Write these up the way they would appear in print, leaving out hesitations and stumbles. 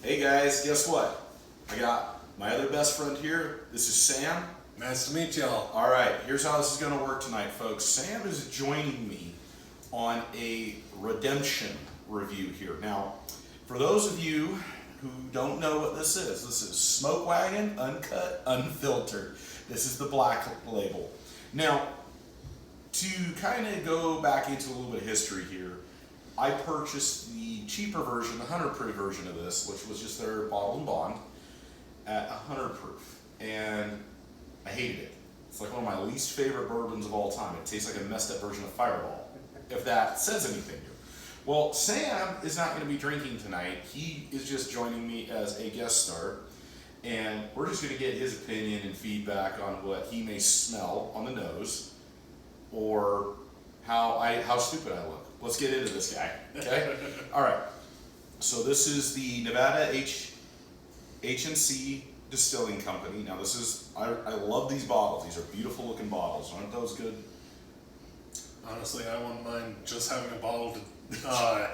Hey guys, guess what? I got my other best friend here. This is Sam. Nice to meet y'all. All right, here's how this is going to work tonight, folks. Sam is joining me on a redemption review here. Now, for those of you who don't know what this is Smoke Wagon, Uncut, Unfiltered. This is the black label. Now, to kind of go back into a little bit of history here, I purchased the cheaper version, the 100 proof version of this, which was just their bottle and bond at 100 proof. And I hated it. It's like one of my least favorite bourbons of all time. It tastes like a messed up version of Fireball, if that says anything to you. Well, Sam is not going to be drinking tonight. He is just joining me as a guest star. And we're just going to get his opinion and feedback on what he may smell on the nose or how stupid I look. Let's get into this guy, okay? All right. So this is the Nevada H&C Distilling Company. Now this is, I love these bottles. These are beautiful looking bottles. Aren't those good? Honestly, I wouldn't mind just having a bottle to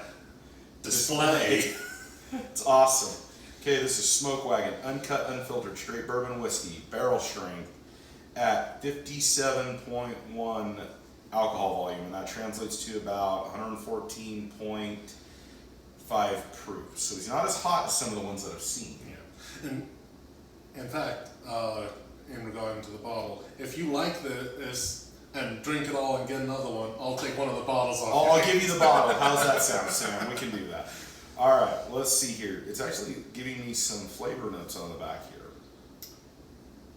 display. It's awesome. Okay, this is Smoke Wagon, Uncut, Unfiltered, straight bourbon whiskey, barrel strength at 57.1 alcohol volume, and that translates to about 114.5 proof. So he's not as hot as some of the ones that I've seen. Yeah. And in fact, in regarding to the bottle, if you like this and drink it all and get another one, I'll take one of the bottles off. I'll give you the bottle. How's that sound, Sam? We can do that. All right, let's see here. It's actually giving me some flavor notes on the back here.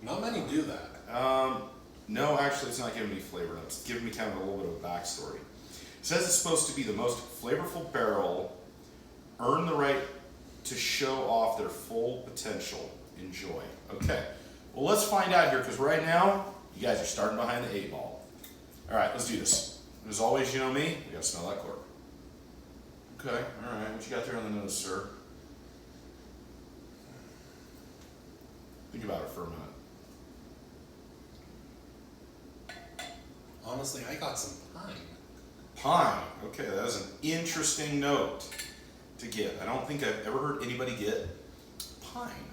Not many do that. No, actually, it's not giving me flavor notes. It's giving me kind of a little bit of a backstory. It says it's supposed to be the most flavorful barrel, earn the right to show off their full potential. Enjoy. Okay, well, let's find out here, because right now, you guys are starting behind the 8 ball. All right, let's do this. As always, you know me, we gotta smell that cork. Okay, all right, what you got there on the nose, sir? Think about it for a minute. Honestly, I got some pine. Pine. Okay, that is an interesting note to get. I don't think I've ever heard anybody get pine.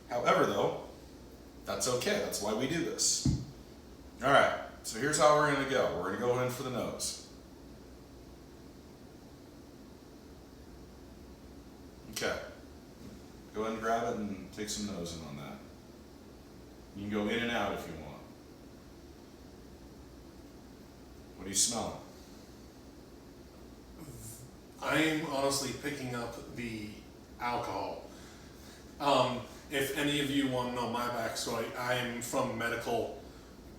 However, though, that's okay. That's why we do this. All right, so here's how we're going to go. We're going to go in for the nose. Okay. Go ahead and grab it and take some nosing on that. You can go in and out if you want. What are you smelling? I'm honestly picking up the alcohol. If any of you want to know my backstory, I am from a medical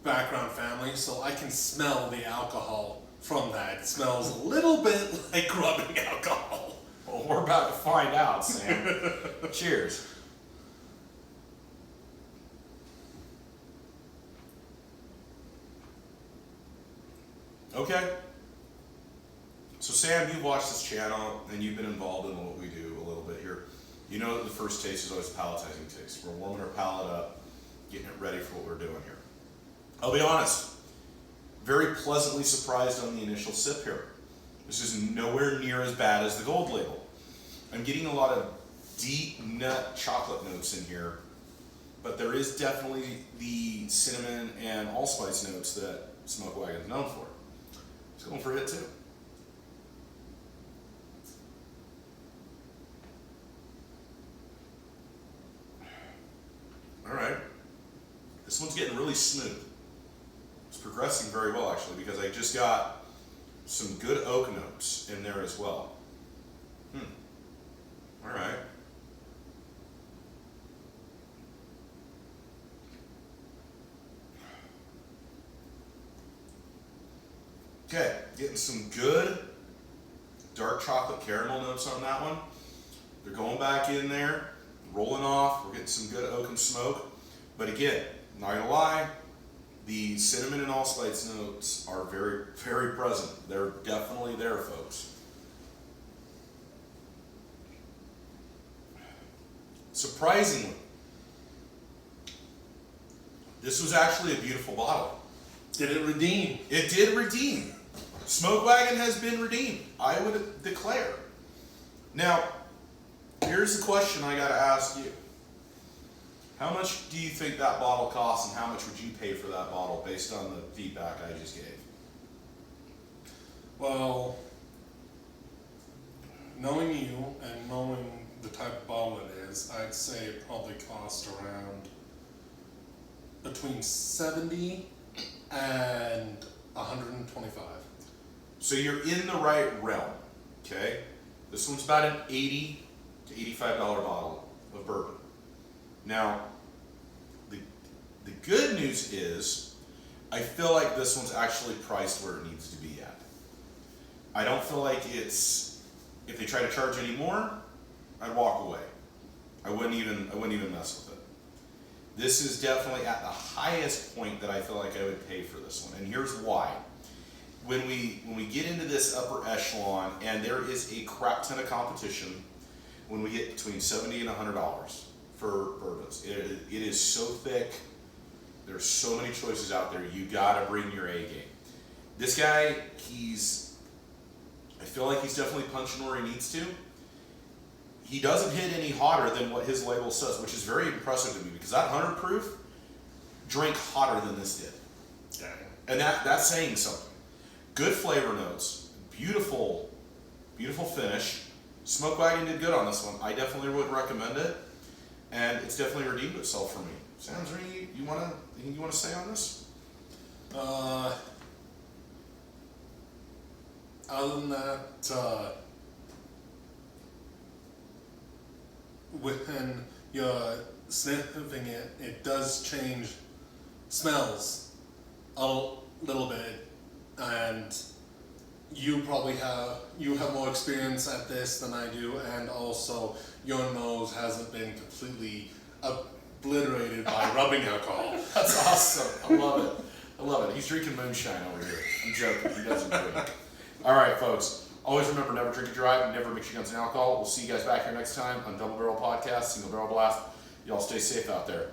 background family, so I can smell the alcohol from that. It smells a little bit like rubbing alcohol. Well, we're about to find out, Sam. Cheers. Okay. So Sam, you've watched this channel and you've been involved in what we do a little bit here. You know that the first taste is always a palletizing taste. We're warming our palate up, getting it ready for what we're doing here. I'll be honest, very pleasantly surprised on the initial sip here. This is nowhere near as bad as the gold label. I'm getting a lot of deep nut chocolate notes in here, but there is definitely the cinnamon and allspice notes that Smoke Wagon is known for. It's going for it too. All right, this one's getting really smooth. It's progressing very well actually, because I just got some good oak notes in there as well. All right. Okay, getting some good dark chocolate caramel notes on that one. They're going back in there, rolling off. We're getting some good oak and smoke. But again, not gonna lie, the cinnamon and allspice notes are very, very present. They're definitely there, folks. Surprisingly, this was actually a beautiful bottle. Did it redeem? It did redeem. Smoke Wagon has been redeemed, I would declare. Now, here's here's the question I gotta ask you. How much do you think that bottle costs, and how much would you pay for that bottle based on the feedback I just gave? Well, knowing you and knowing the type of bottle it is, I'd say it probably cost around between 70 and 125. So you're in the right realm, okay? This one's about an $80 to $85 bottle of bourbon. Now, the good news is, I feel like this one's actually priced where it needs to be at. I don't feel like it's, if they try to charge any more, I'd walk away. I wouldn't even mess with it. This is definitely at the highest point that I feel like I would pay for this one, and here's why. When we get into this upper echelon, and there is a crap ton of competition, when we get between $70 and $100 for bourbons, it is so thick. There's so many choices out there. You gotta bring your A game. This guy, I feel like he's definitely punching where he needs to. He doesn't hit any hotter than what his label says, which is very impressive to me, because that 100 proof drank hotter than this did. Yeah. And that's saying something. Good flavor notes, beautiful finish. Smoke Wagon did good on this one. I definitely would recommend it, and it's definitely redeemed itself for me. Sam, is there anything you want to say on this? Other than that, when you're sniffing it, it does change smells a little bit, and you probably have more experience at this than I do, and also your nose hasn't been completely obliterated by rubbing alcohol. That's awesome. I love it. He's drinking moonshine over here. I'm joking. He doesn't drink. All right, folks. Always remember, never drink and drive, never mix your guns and alcohol. We'll see you guys back here next time on Double Barrel Podcast, Single Barrel Blast. Y'all stay safe out there.